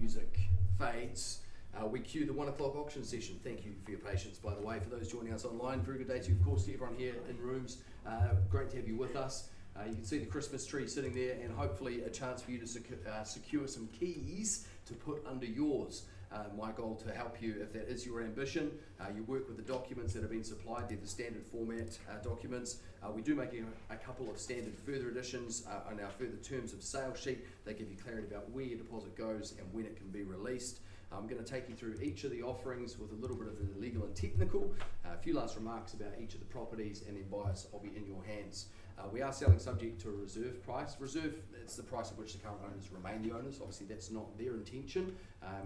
music fades, we cue the 1 o'clock auction session. Thank you for your patience, by the way, for those joining us online. Very good day to you, of course, to everyone here in rooms. Great to have you with us. You can see the Christmas tree sitting there, and hopefully a chance for you to secure some keys to put under yours. My goal to help you, if that is your ambition. You work with the documents that have been supplied. They're the standard format documents. We do make a couple of standard further additions on our further terms of sale sheet. They give you clarity about where your deposit goes and when it can be released. I'm going to take you through each of the offerings with a little bit of the legal and technical, a few last remarks about each of the properties, and then buyers will be in your hands. We are selling subject to a reserve price. Reserve, it's the price at which the current owners remain the owners. Obviously that's not their intention,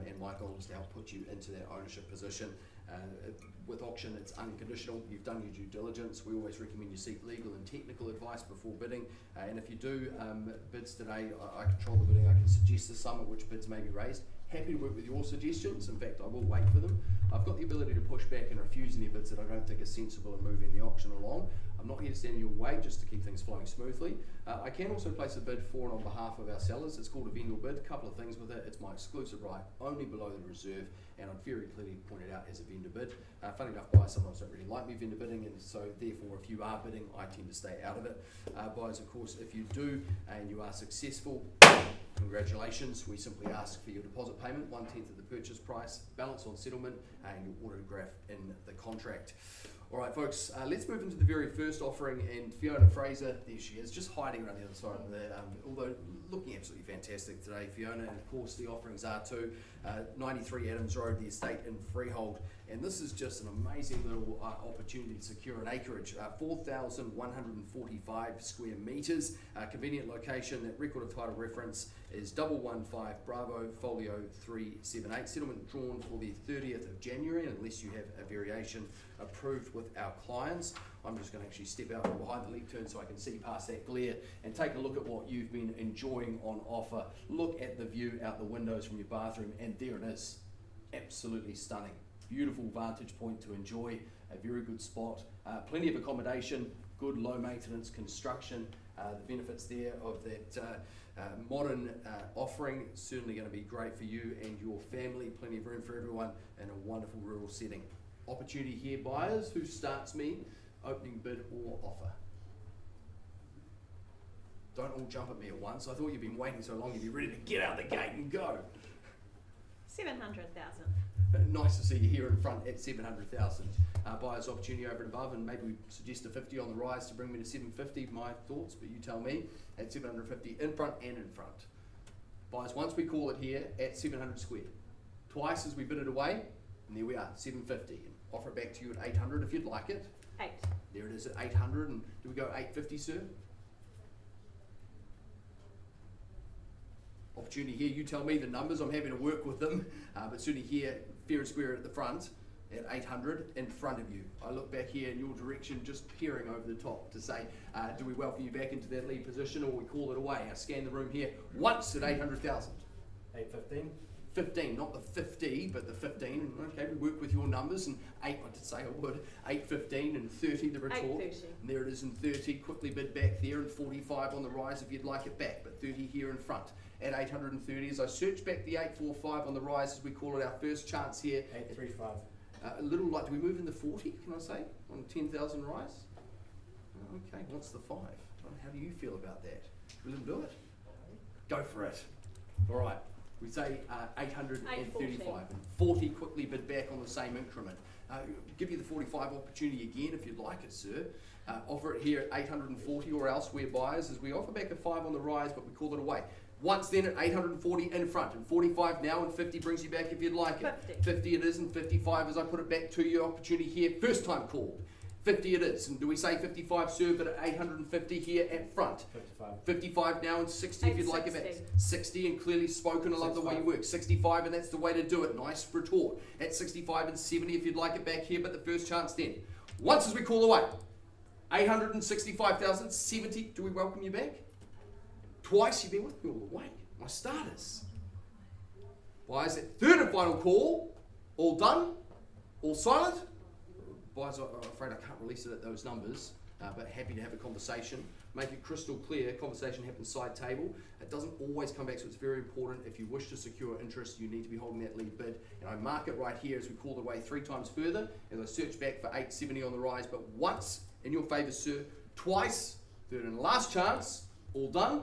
and my goal is to help put you into that ownership position. With auction, it's unconditional. You've done your due diligence. We always recommend you seek legal and technical advice before bidding. And if you do bids today, I control the bidding. I can suggest the sum at which bids may be raised. Happy to work with your suggestions. In fact, I will wait for them. I've got the ability to push back and refuse any bids that I don't think are sensible in moving the auction along. I'm not here to stand in your way, just to keep things flowing smoothly. I can also place a bid for and on behalf of our sellers. It's called a vendor bid. A couple of things with it. It's my exclusive right, only below the reserve, and I'd very clearly point it out as a vendor bid. Funny enough, buyers sometimes don't really like me vendor bidding, and so therefore if you are bidding, I tend to stay out of it. Buyers, of course, if you do and you are successful, congratulations. We simply ask for your deposit payment, 1/10 of the purchase price, balance on settlement, and your autograph in the contract. All right, folks, let's move into the very first offering, and Fiona Fraser, there she is, just hiding around the other side of there, although looking absolutely fantastic today, Fiona, and of course the offerings are too. 93 Adams Road, the estate in freehold, and this is just an amazing little opportunity to secure an acreage, 4,145 square metres, convenient location. That record of title reference is 115 Bravo Folio 378. Settlement drawn for the 30th of January, unless you have a variation approved with our clients. I'm just going to actually step out from behind the leg turn so I can see past that glare and take a look at what you've been enjoying on offer. Look at the view out the windows from your bathroom, and there it is. Absolutely stunning. Beautiful vantage point to enjoy, a very good spot. Plenty of accommodation, good low maintenance construction. The benefits there of that modern offering, certainly going to be great for you and your family. Plenty of room for everyone in a wonderful rural setting. Opportunity here, buyers. Who starts me? Opening bid or offer? Don't all jump at me at once. I thought you'd been waiting so long you'd be ready to get out the gate and go. 700,000. Nice to see you here in front at 700,000. Buyer's opportunity over and above, and maybe we suggest a 50 on the rise to bring me to 750. My thoughts, but you tell me. At 750 in front and in front. Buyers, once we call it here at 700 square, twice as we bid it away, and there we are, 750. And offer it back to you at 800 if you'd like it. 8. There it is at 800, and do we go 850, sir? Opportunity here, you tell me the numbers, I'm happy to work with them, but certainly here, fair and square at the front, at 800 in front of you. I look back here in your direction, just peering over the top to say, do we welcome you back into that lead position, or we call it away? I scan the room here once at 800,000. 815. 15, not the 50, but the 15. Okay, we work with your numbers, and 8, I did say I would. 815 and 30 the retort. 830. And there it is in 30, quickly bid back there, and 45 on the rise if you'd like it back, but 30 here in front. At 830, as I search back the 845 on the rise, as we call it our first chance here. 835. A little light, do we move in the 40, can I say, on 10,000 rise? Okay, what's the 5? How do you feel about that? Will it do it? Go for it. All right. We say 835 and 40 quickly bid back on the same increment. Give you the 45 opportunity again if you'd like it, sir. Offer it here at 840 or elsewhere, buyers, as we offer back a 5 on the rise, but we call it away. Once then at 840 in front, and 45 now, and 50 brings you back if you'd like it. 50 it is, and 55 as I put it back to you. Opportunity here, first time called. 50 it is, and do we say 55, sir, but at 850 here at front? 55. 55 now, and 60 if you'd like it back. 60 and clearly spoken, I love the way you work. 65 and that's the way to do it, nice retort. At 65 and 70 if you'd like it back here, but the first chance then. Once as we call away, 865,000, 70, do we welcome you back? Twice you've been with me all the way, my starters. Why is it third and final call? All done? All silent? Buyers, I'm afraid I can't release it at those numbers, but happy to have a conversation. make it crystal clear, conversation happens side table. It doesn't always come back, so it's very important. If you wish to secure interest, you need to be holding that lead bid. And I mark it right here as we call the way 3 times further, as I search back for 870 on the rise, but once in your favour, sir, twice, third and last chance, all done,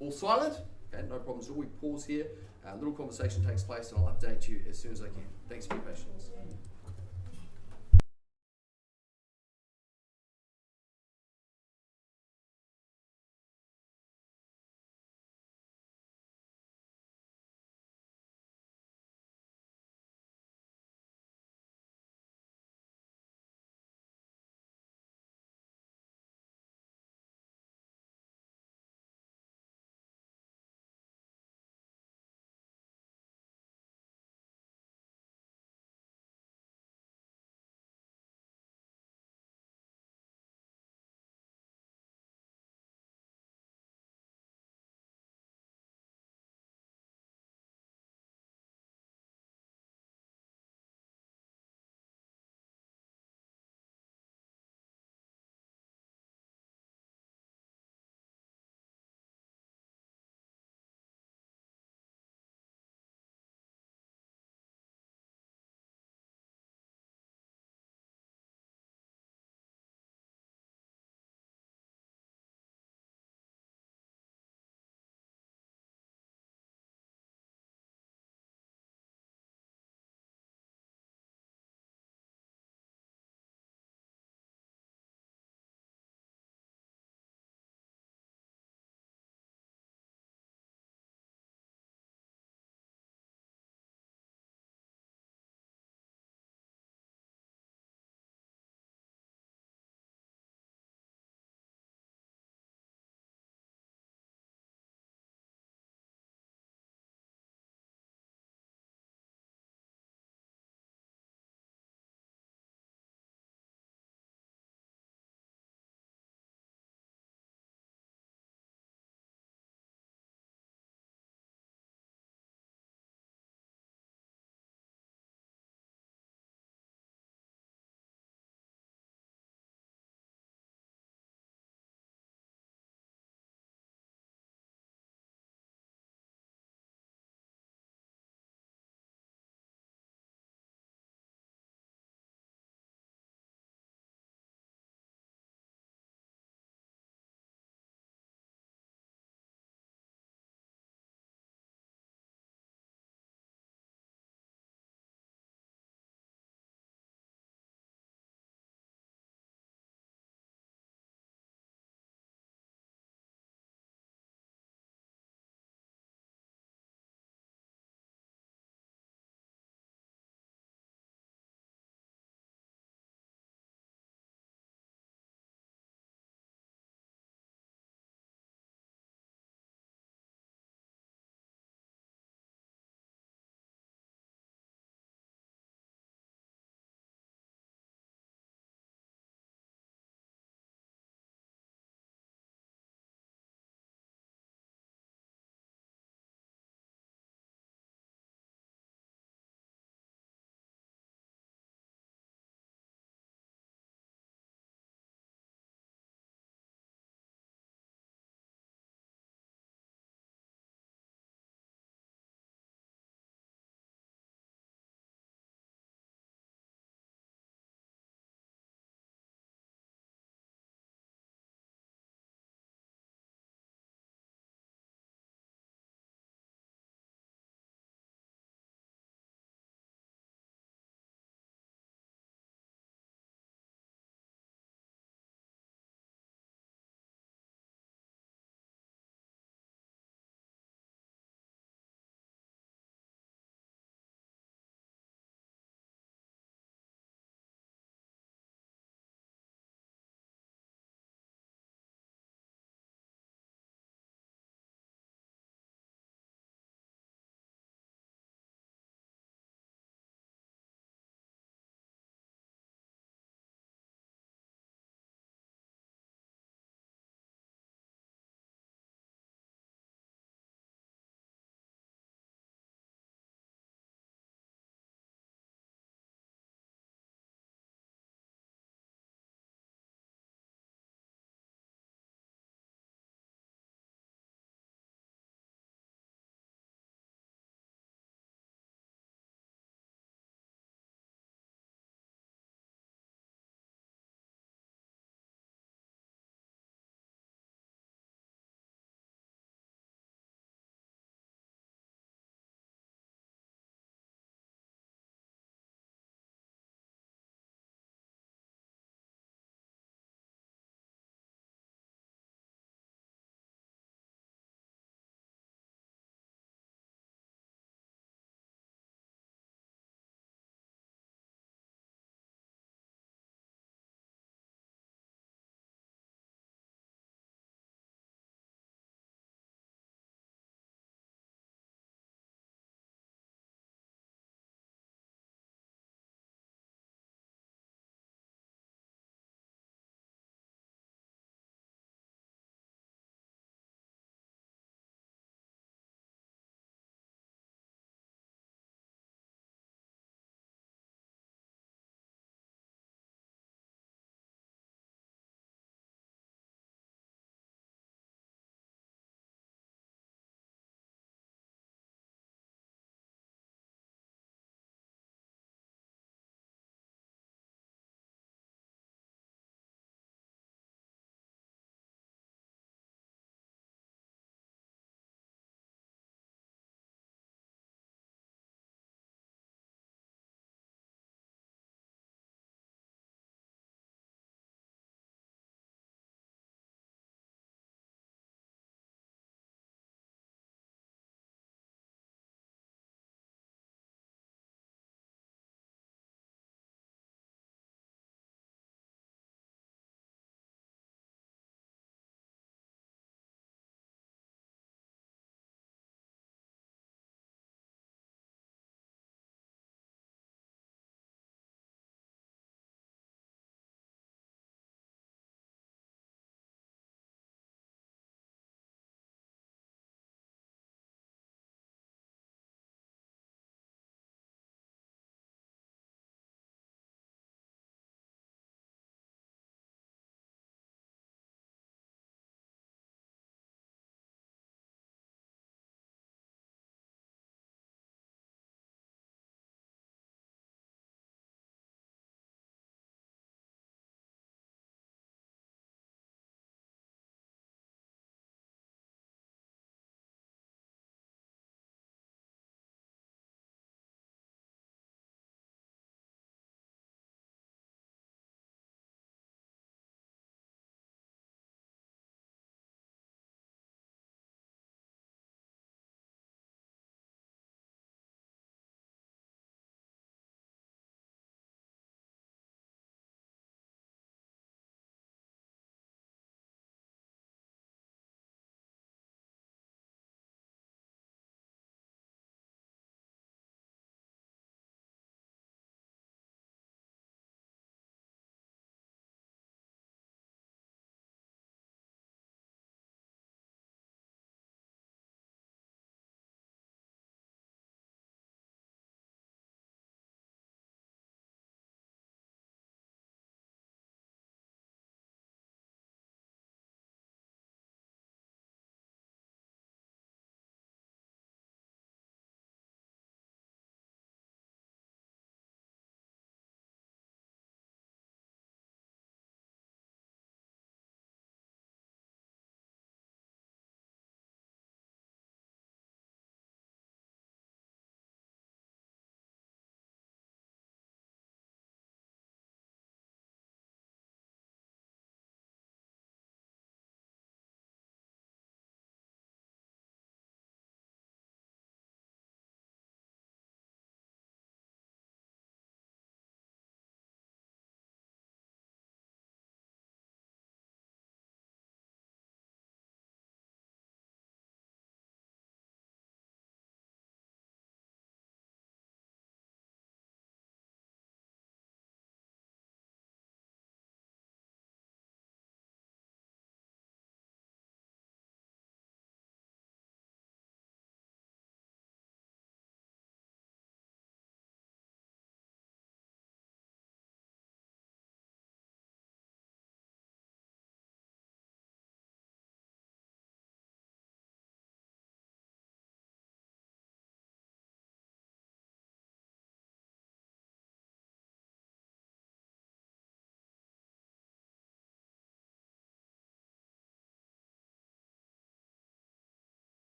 all silent. Okay, no problems at all. We pause here, a little conversation takes place, and I'll update you as soon as I can. Thanks for your patience.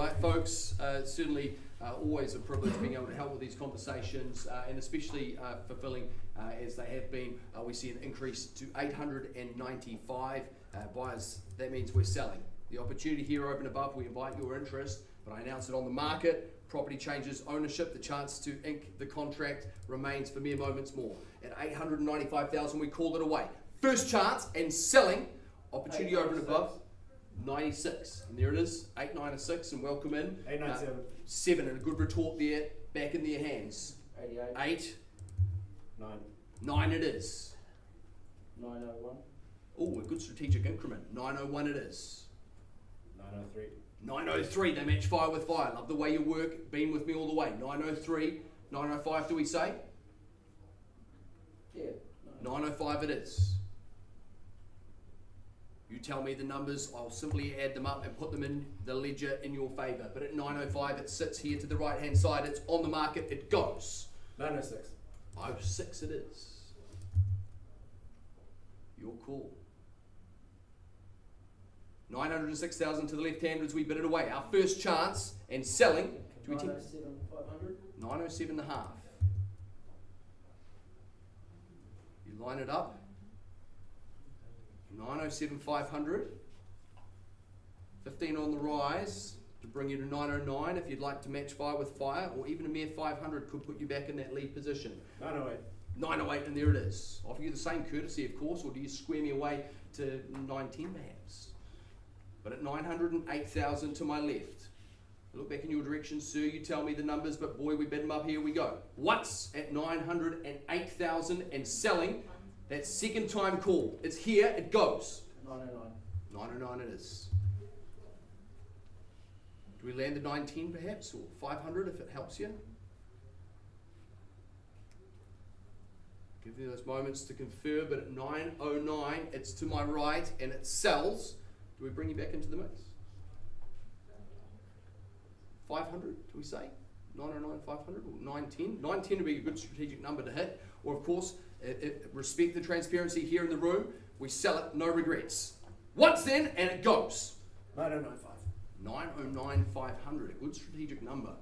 right, folks. Certainly always a privilege being able to help with these conversations, and especially fulfilling as they have been. We see an increase to 895 buyers. That means we're selling. The opportunity here over and above, we invite your interest, but I announce it on the market. Property changes ownership. The chance to ink the contract remains for mere moments more. At 895,000, we call it away. First chance and selling. Opportunity over and above. 96, and there it is, 896, and welcome in. 897. 7, and a good retort there, back in their hands. 88. 8. 9. 9 it is. 901. Oh, a good strategic increment. 901 it is. 903. 903, they match fire with fire. Love the way you work, been with me all the way. 903, 905 do we say? Yeah. 905 it is. You tell me the numbers, I'll simply add them up and put them in the ledger in your favour. But at 905, it sits here to the right hand side, it's on the market, it goes. 906. 06 it is. Your call. 906,000 to the left hand as we bid it away. Our first chance and selling. 907, 500. 907 and a half. You line it up. 907 500. 15 on the rise to bring you to 909 if you'd like to match fire with fire, or even a mere 500 could put you back in that lead position. 908. 908 and there it is. Offer you the same courtesy, of course, or do you square me away to 910 perhaps? But at 908,000 to my left. I look back in your direction, sir, you tell me the numbers, but boy, we bid them up, here we go. Once at 908,000 and selling. That second time call. It's here, it goes. 909. 909 it is. Do we land at 910 perhaps, or 500 if it helps you? Give you those moments to confer, but at 909 it's to my right and it sells. Do we bring you back into the mix? 500, do we say? 909, 500, or 910? 910 would be a good strategic number to hit. Or of course, respect the transparency here in the room. We sell it, no regrets. Once then, and it goes. 9095. 909, 500, a good strategic number.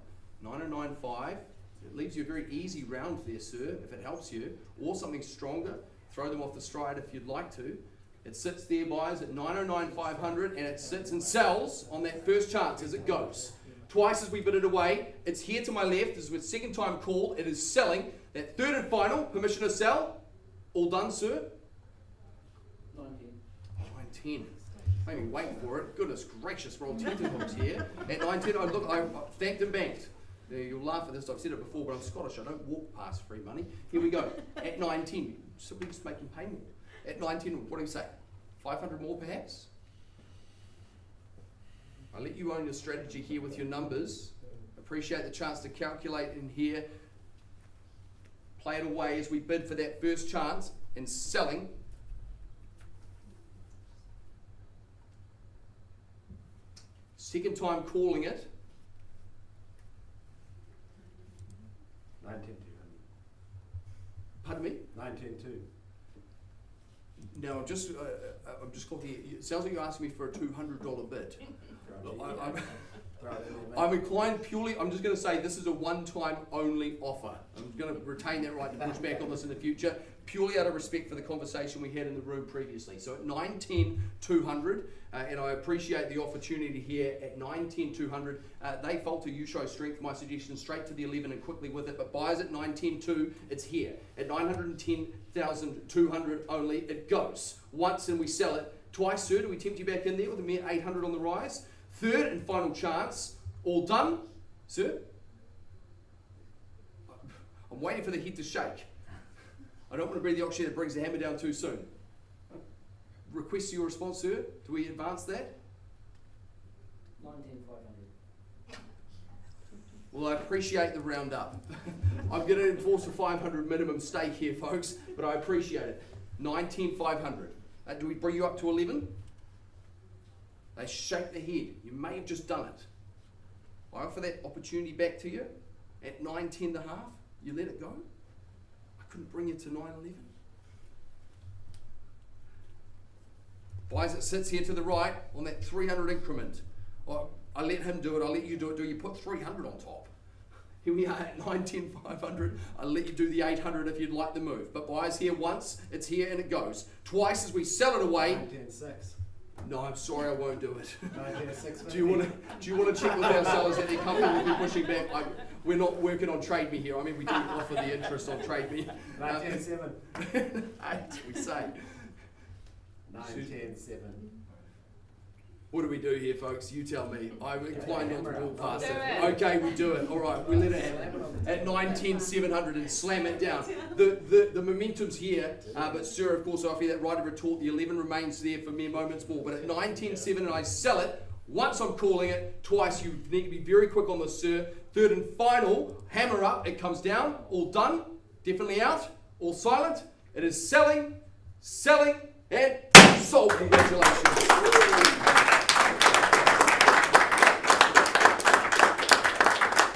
909.5, it leaves you a very easy round there, sir, if it helps you. Or something stronger, throw them off the stride if you'd like to. It sits there, buyers, at 909, 500, and it sits and sells on that first chance as it goes. Twice as we bid it away, it's here to my left, this is with second time call, it is selling. That third and final, permission to sell. All done, sir? 19. 910. Made me wait for it. Goodness gracious, we're on tenterhooks here. At 910, I thanked and banked. You'll laugh at this, I've said it before, but I'm Scottish, I don't walk past free money. Here we go. At 910, simply just making payment. At 910, what do you say? 500 more perhaps? I let you own your strategy here with your numbers. Appreciate the chance to calculate in here. Play it away as we bid for that first chance and selling. Second time calling it. 910 Pardon me? 910 No, I'm just calling you. It sounds like you're asking me for a $200 bid. Look, I'm inclined purely, I'm just going to say this is a one-time only offer. I'm going to retain that right to push back on this in the future, purely out of respect for the conversation we had in the room previously. So at 910 200, and I appreciate the opportunity here at 910 200. They falter, you show strength. My suggestion straight to the 11 and quickly with it. But buyers at 910 2, it's here. At 910,200 only, it goes. Once and we sell it. Twice, sir, do we tempt you back in there with a mere 800 on the rise? Third and final chance. All done, sir? I'm waiting for the head to shake. I don't want to be the auctioneer that brings the hammer down too soon. Request your response, sir. Do we advance that? 500. Well, I appreciate the roundup. I'm going to enforce a 500 minimum stake here, folks, but I appreciate it. 500. Do we bring you up to 11? They shake their head. You may have just done it. I offer that opportunity back to you at 910 and a half. You let it go. I couldn't bring you to 911. Buys it sits here to the right on that 300 increment. I let him do it, I let you do it. Do you put 300 on top? Here we are at 9, 10, 500. I'll let you do the 800 if you'd like the move. But buyers here once, it's here and it goes. Twice as we sell it away. 19.6. No, I'm sorry, I won't do it. 19.6. Do you want to check with our sellers that they're comfortable with you pushing back? We're not working on Trade Me here. I mean, we do offer the interest on Trade Me. 19.7. 8, we say. 19.7. What do we do here, folks? You tell me. I'm inclined not to walk past Do it. it. Okay, we do it. All right, we let it happen. At 9, 10, 700 and slam it down. The momentum's here, but Sir, of course, I offer you that right of retort. The 11 remains there for mere moments more. But at 9, 10, 7 and I sell it, once I'm calling it, twice you need to be very quick on this, Sir. Third and final, hammer up, it comes down. All done, definitely out, all silent. It is selling, and sold. Congratulations.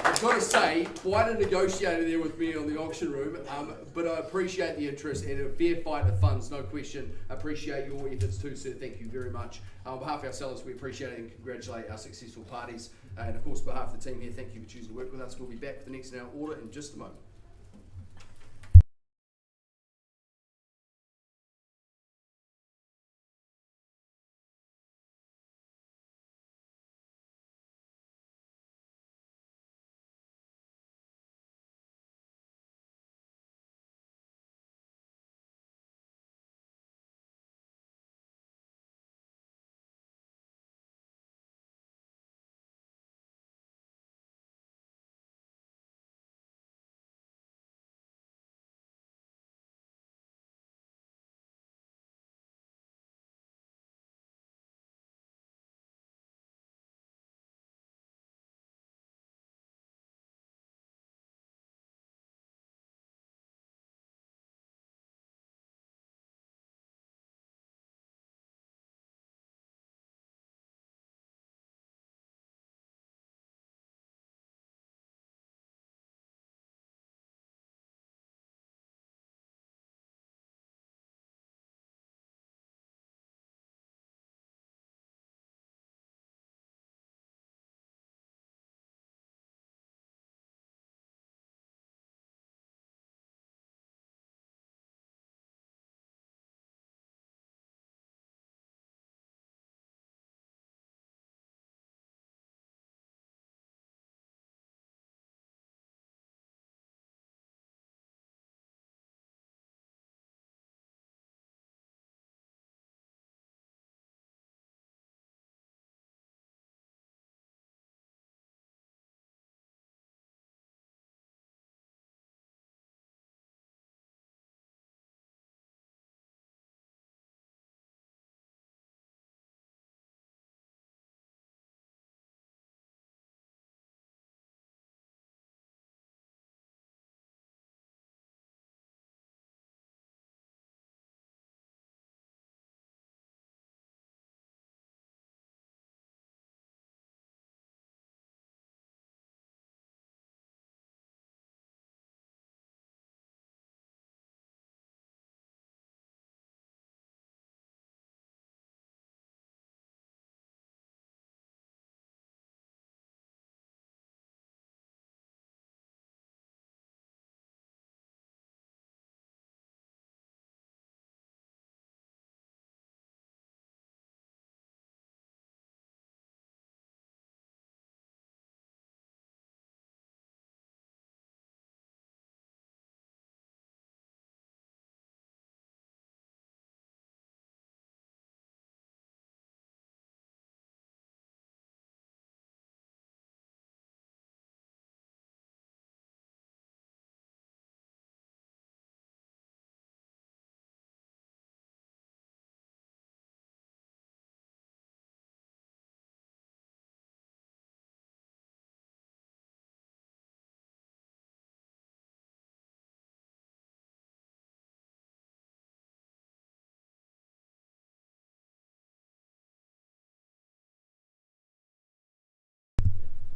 I've got to say, quite a negotiator there with me on the auction room, but I appreciate the interest and a fair fight of funds, no question. I appreciate your efforts too, sir. Thank you very much. On behalf of our sellers, we appreciate it and congratulate our successful parties. And of course, on behalf of the team here, thank you for choosing to work with us. We'll be back with the next in our order in just a moment.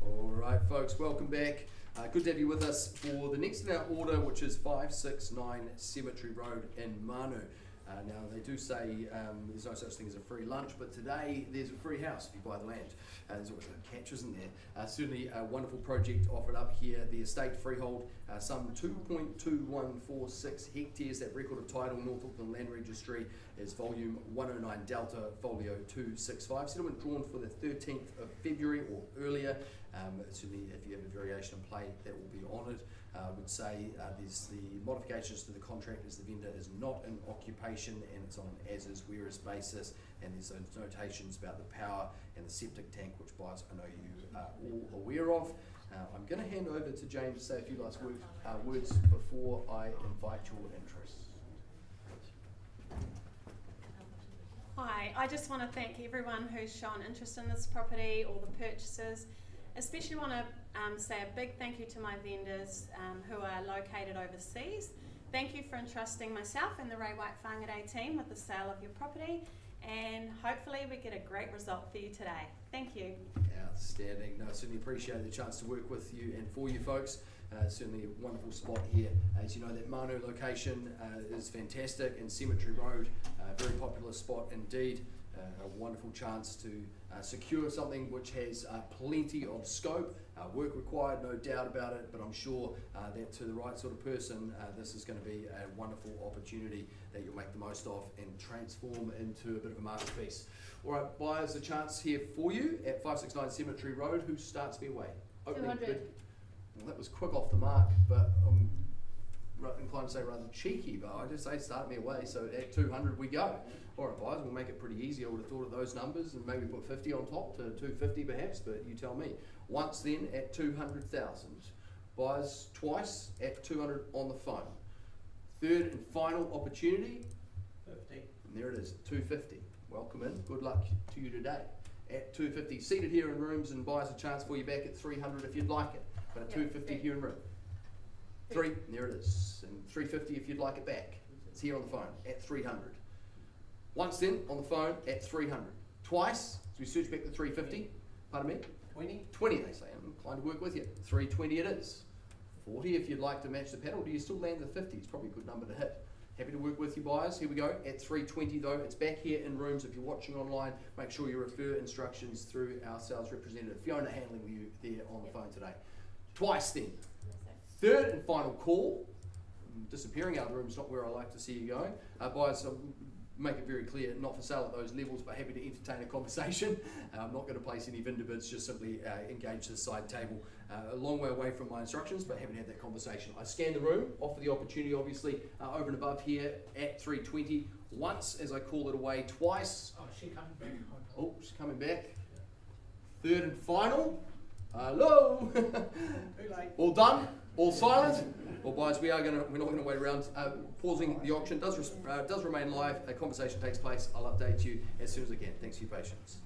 Alright folks, welcome back. Good to have you with us for the next in our order, which is 569 Cemetery Road in Manu. Now, they do say there's no such thing as a free lunch, but today there's a free house if you buy the land. There's always a catch, isn't there? Certainly a wonderful project offered up here. The estate freehold, some 2.2146 hectares. That record of title, North Auckland Land Registry, is volume 109 Delta Folio 265. Settlement drawn for the 13th of February or earlier. Certainly, if you have a variation in play, that will be honoured. I would say there's the modifications to the contract as the vendor is not in occupation and it's on an as-is, whereas basis, and there's those notations about the power and the septic tank, which buyers I know you are all aware of. I'm going to hand over to James to say a few last words before I invite your interest. Hi, I just want to thank everyone who's shown interest in this property, all the purchasers. Especially want to say a big thank you to my vendors who are located overseas. Thank you for entrusting myself and the Ray White Whangarei team with the sale of your property, and hopefully we get a great result for you today. Thank you. Outstanding. No, I certainly appreciate the chance to work with you and for you folks. Certainly a wonderful spot here. As you know, that Manu location is fantastic, and Cemetery Road, a very popular spot indeed. A wonderful chance to secure something which has plenty of scope, work required, no doubt about it, but I'm sure that to the right sort of person, this is going to be a wonderful opportunity that you'll make the most of and transform into a bit of a masterpiece. All right, buyers, a chance here for you at 569 Cemetery Road. Who starts me away? Opening 200. bid. Well, that was quick off the mark, but I'm inclined to say rather cheeky, but I just say start me away, so at 200 we go. All right, buyers, we'll make it pretty easy. I would have thought of those numbers and maybe put 50 on top to 250 perhaps, but you tell me. Once then at 200,000. Buyers twice at 200 on the phone. Third and final opportunity. 50. And there it is, 250. Welcome in. Good luck to you today. At 250, seated here in rooms, and buyers a chance for you back at 300 if you'd like it. But at 250 here in room. 3, there it is. And 350 if you'd like it back. It's here on the phone at 300. Once then, on the phone at 300. Twice, as we search back to 350. Pardon me? 20. 20, they say. I'm inclined to work with you. 320 it is. 40 if you'd like to match the paddle. Do you still land the 50? It's probably a good number to hit. Happy to work with you, buyers. Here we go. At 320 though, it's back here in rooms. If you're watching online, make sure you refer instructions through our sales representative, Fiona, handling you there on the phone today. Twice then. Third and final call. Disappearing out of the room is not where I like to see you going. Buyers, make it very clear, not for sale at those levels, but happy to entertain a conversation. I'm not going to place any vendor bids, just simply engage the side table. A long way away from my instructions, but happy to have that conversation. I scan the room, offer the opportunity, obviously, over and above here at 320. Once, as I call it away, twice. Oh, she coming back. Oh, she's coming back. Third and final. Hello. Too late. All done? All silent? Well, buyers, we're not going to wait around. Pausing the auction does remain live. A conversation takes place. I'll update you as soon as I can. Thanks for your patience.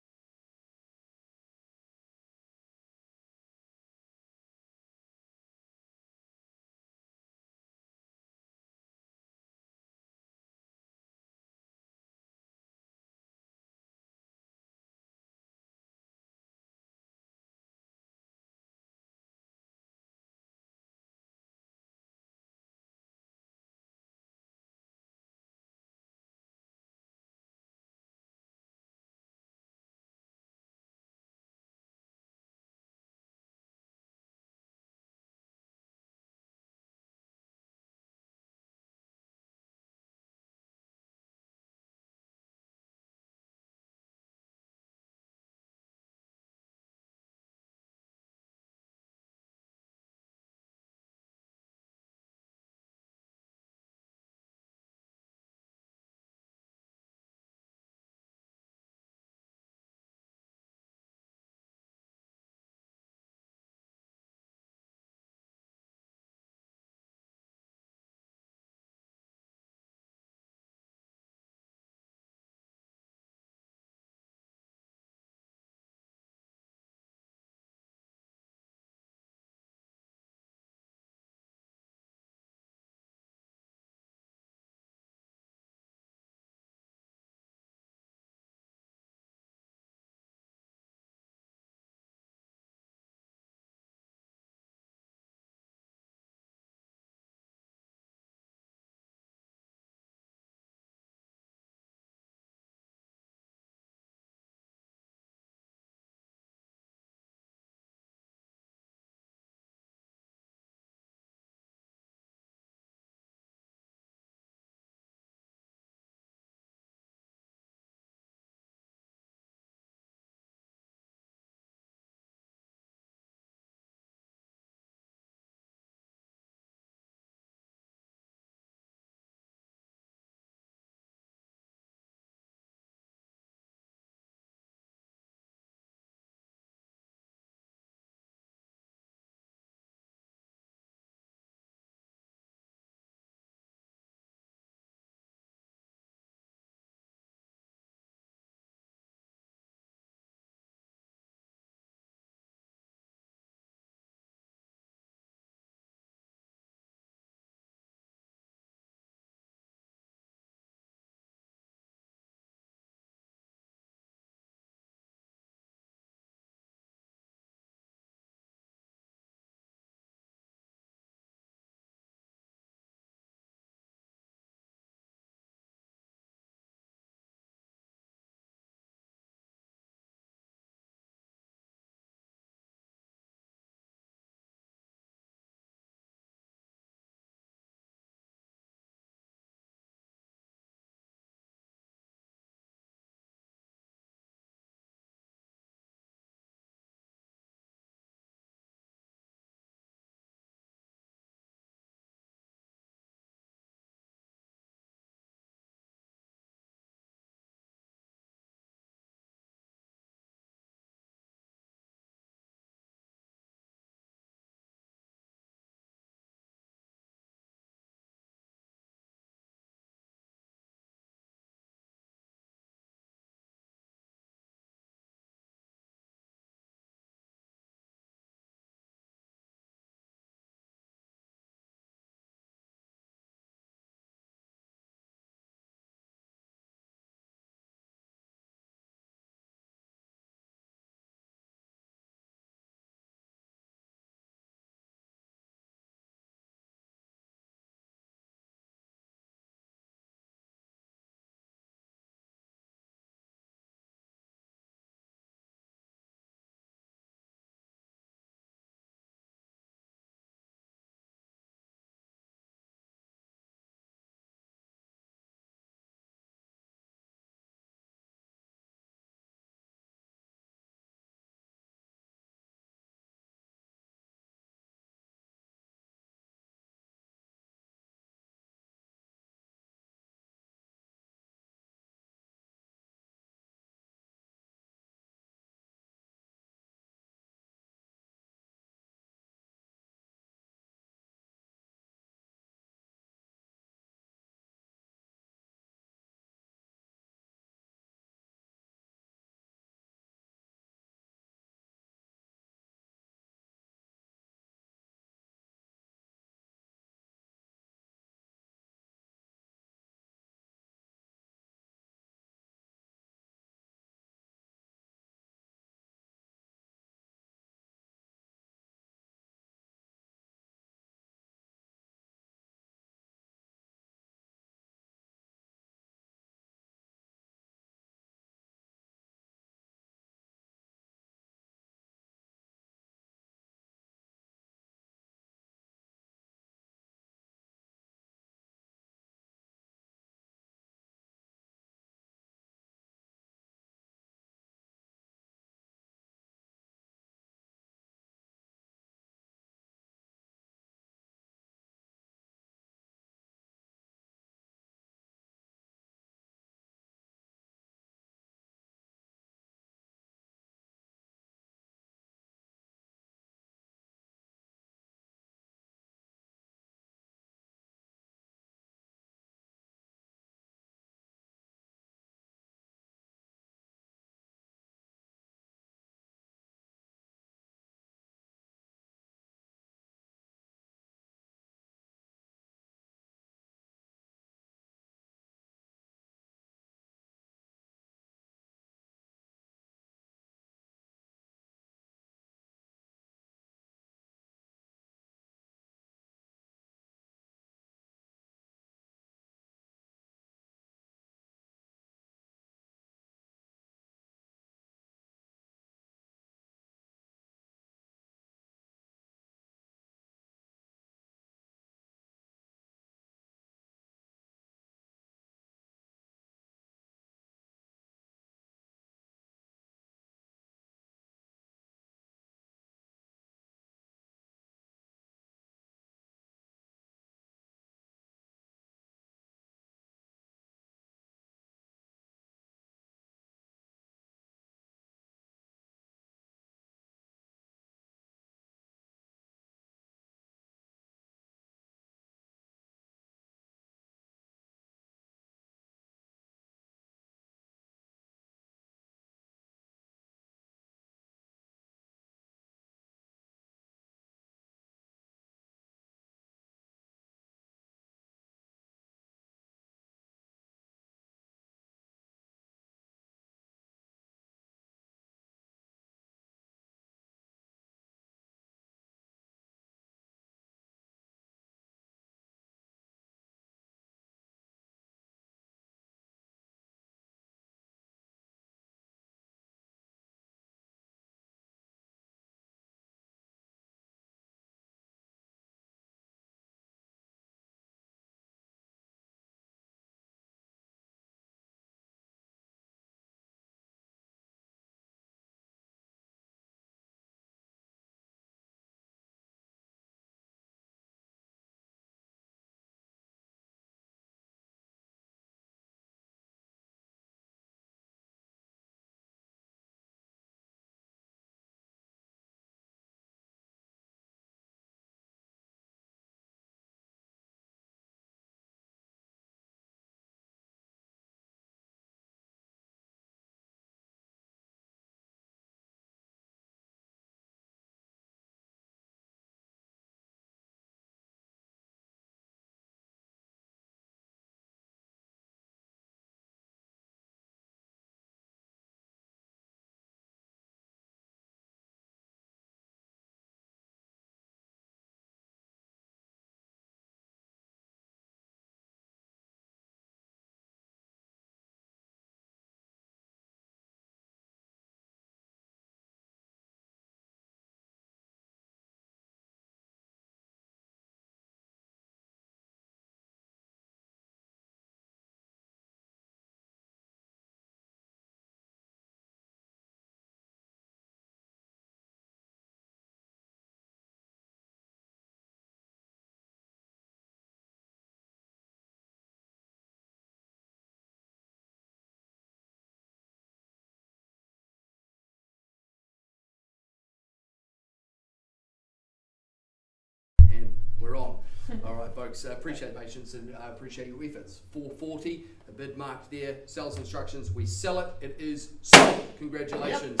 we're on. All right, folks, appreciate patience and appreciate your efforts. 440, a bid marked there, sales instructions, we sell it, it is sold. Congratulations.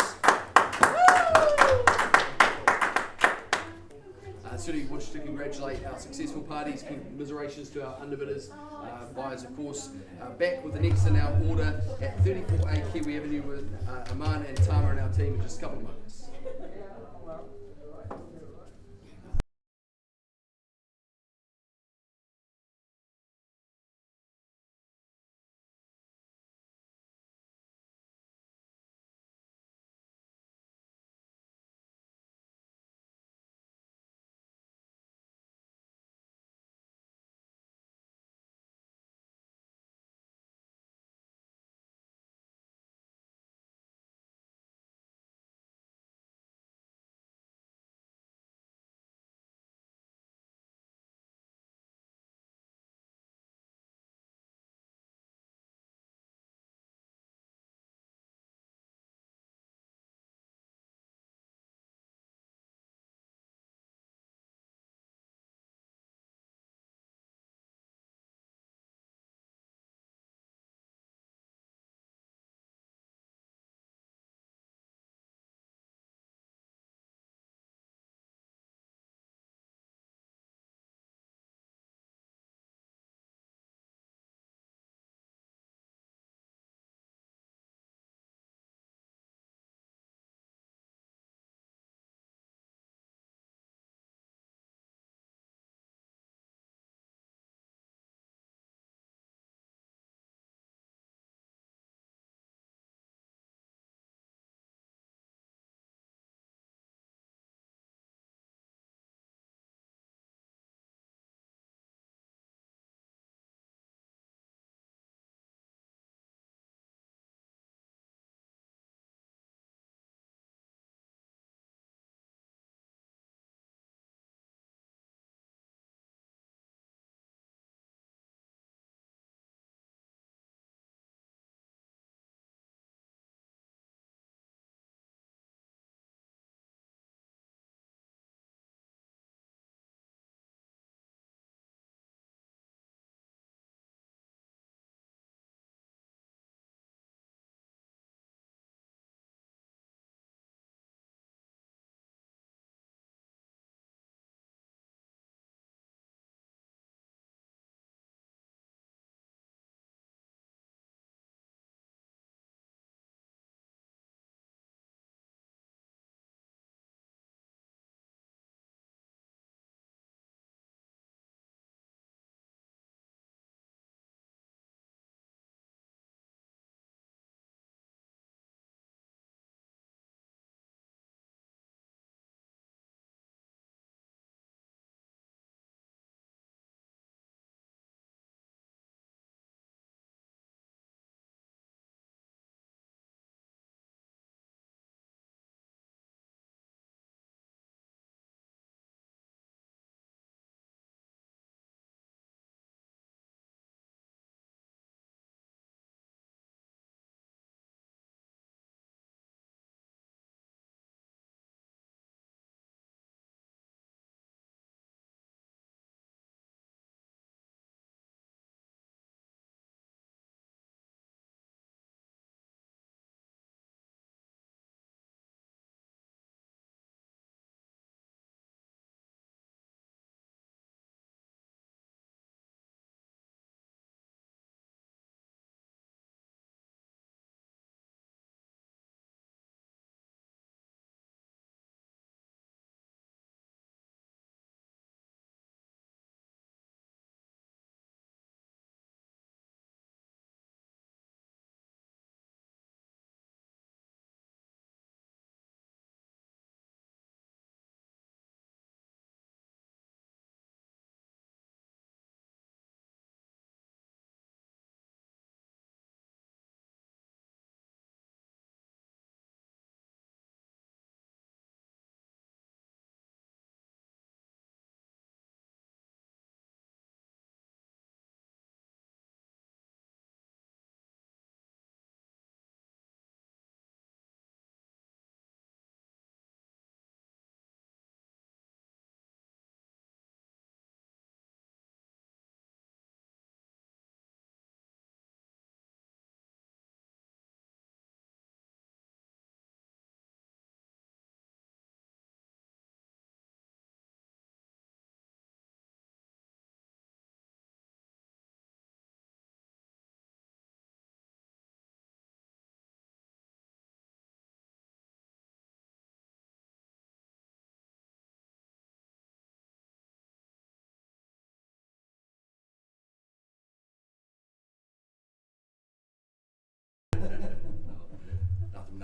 Certainly wish to congratulate our successful parties, commiserations to our underbidders, buyers of course. Back with the next in our order at 34A Kiwi Avenue with Aman and Tama and our team in just a couple of moments.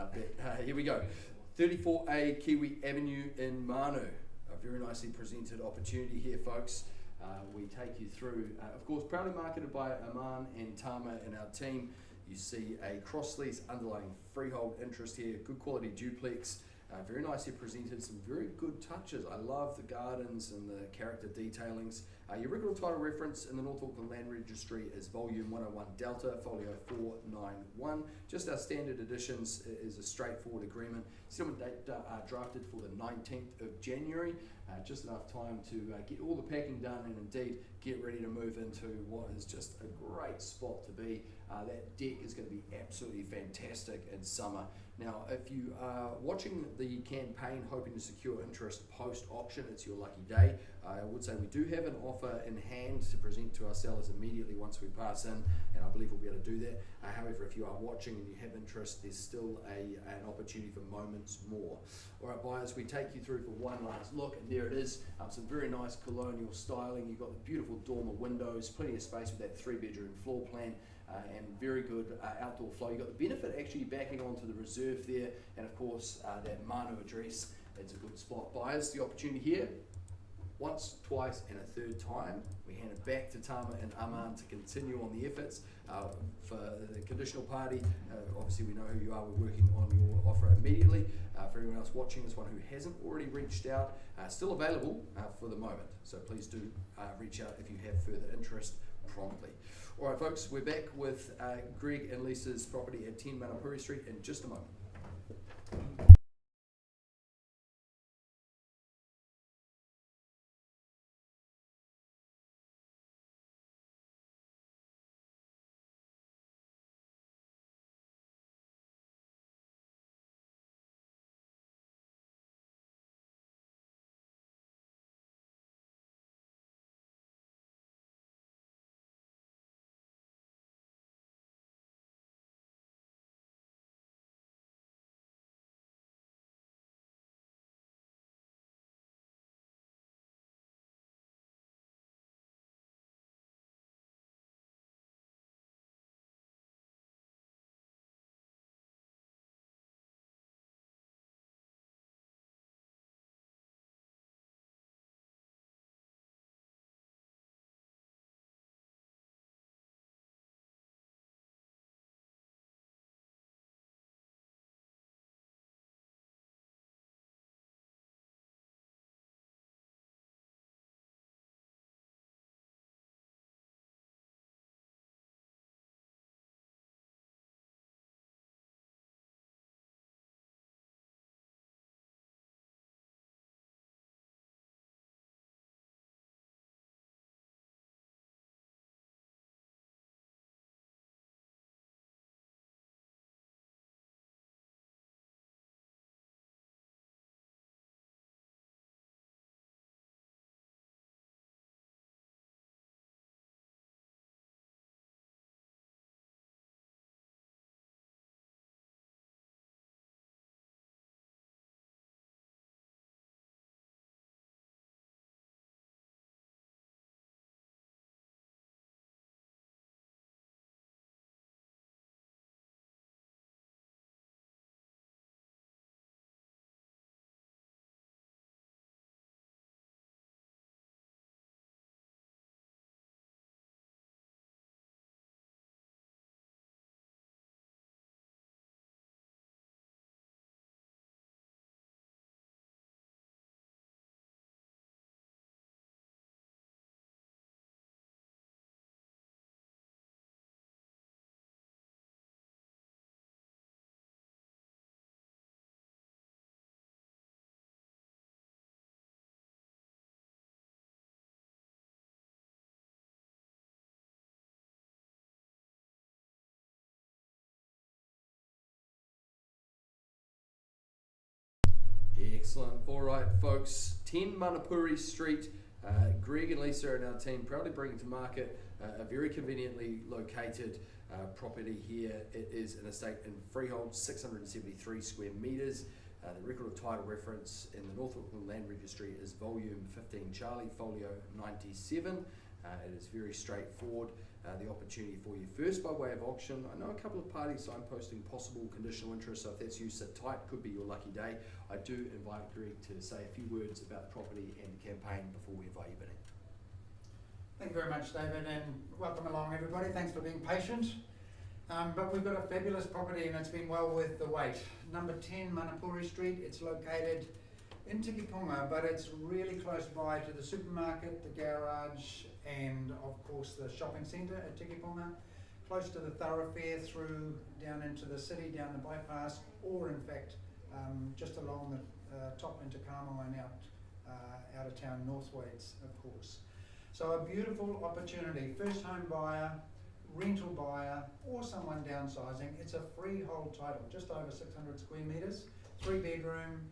up that. Here we go. 34A Kiwi Avenue in Manu. A very nicely presented opportunity here, folks. We take you through, of course, proudly marketed by Aman and Tama and our team. You see a cross-lease underlying freehold interest here, good quality duplex, very nicely presented, some very good touches. I love the gardens and the character detailings. Your record title reference in the North Auckland Land Registry is Volume 101 Delta, Folio 491. Just our standard editions is a straightforward agreement. Settlement date drafted for the 19th of January. Just enough time to get all the packing done and indeed get ready to move into what is just a great spot to be. That deck is going to be absolutely fantastic in summer. Now, if you are watching the campaign hoping to secure interest post-auction, it's your lucky day. I would say we do have an offer in hand to present to our sellers immediately once we pass in, and I believe we'll be able to do that. However, if you are watching and you have interest, there's still an opportunity for moments more. All right, buyers, we take you through for one last look, and there it is. Some very nice colonial styling. You've got the beautiful dormer windows, plenty of space with that 3-bedroom floor plan. And very good outdoor flow. You've got the benefit actually backing onto the reserve there, and of course that Manu address. It's a good spot. Buyers, the opportunity here, once, twice, and a third time. We hand it back to Tama and Aman to continue on the efforts. For the conditional party, obviously we know who you are. We're working on your offer immediately. For anyone else watching this one who hasn't already reached out, still available for the moment. So please do reach out if you have further interest promptly. All right, folks, we're back with Greg and Lisa's property at 10 Manapuri Street in just a moment. Excellent. All right, folks. 10 Manapuri Street. Greg and Lisa and our team proudly bringing to market a very conveniently located property here. It is an estate in freehold, 673 square metres. The record of title reference in the North Auckland Land Registry is Volume 15 Charlie, Folio 97. It is very straightforward. the opportunity for you. First, by way of auction, I know a couple of parties signposting possible conditional interest, so if that's you, sit tight, could be your lucky day. I do invite Greg to say a few words about the property and the campaign before we invite you bidding. Thank you very much, David, and welcome along, everybody. Thanks for being patient. But we've got a fabulous property and it's been well worth the wait. Number 10 Manapuri Street. It's located in Tikipunga, but it's really close by to the supermarket, the garage, and of course the shopping centre at Tikipunga. Close to the thoroughfare through down into the city, down the bypass, or in fact just along the top into Carmel and out of town northwards, of course. So a beautiful opportunity, first home buyer, rental buyer, or someone downsizing. It's a freehold title, just over 600 square metres, 3 bedroom,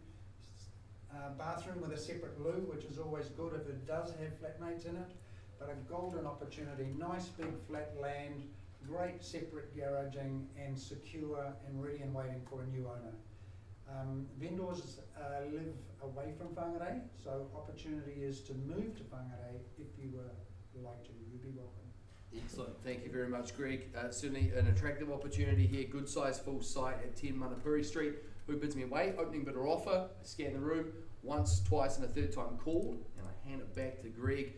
bathroom with a separate loo, which is always good if it does have flatmates in it, but a golden opportunity, nice big flat land, great separate garaging, and secure and ready and waiting for a new owner. Vendors live away from Whangarei, so opportunity is to move to Whangarei if you would like to. You'd be welcome. Excellent, thank you very much, Greg. Certainly an attractive opportunity here, good size full site at 10 Manapuri Street. Who bids me away? Opening bidder offer. I scan the room once, twice, and a third time called, and I hand it back to Greg.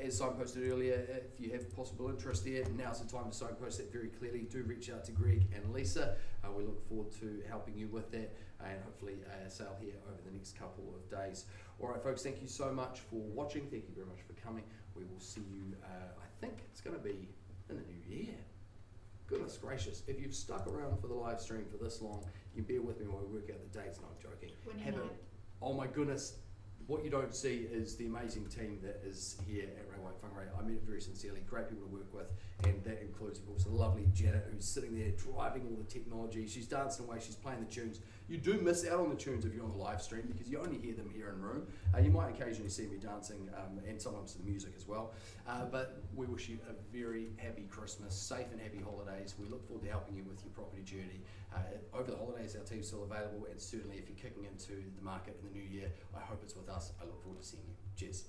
As signposted earlier, if you have possible interest there, now's the time to signpost that very clearly. Do reach out to Greg and Lisa. We look forward to helping you with that and hopefully a sale here over the next couple of days. All right, folks, thank you so much for watching. Thank you very much for coming. We will see you, I think it's going to be in the new year. Goodness gracious, if you've stuck around for the live stream for this long, you bear with me while we work out the dates, and I'm joking. Oh my goodness, what you don't see is the amazing team that is here at Whangarei. I mean it very sincerely, great people to work with, and that includes, of course, the lovely Janet who's sitting there driving all the technology. She's dancing away, she's playing the tunes. You do miss out on the tunes if you're on the live stream because you only hear them here in room. You might occasionally see me dancing and sometimes the music as well. But we wish you a very happy Christmas, safe and happy holidays. We look forward to helping you with your property journey. Over the holidays, our team's still available, and certainly if you're kicking into the market in the new year, I hope it's with us. I look forward to seeing you. Cheers.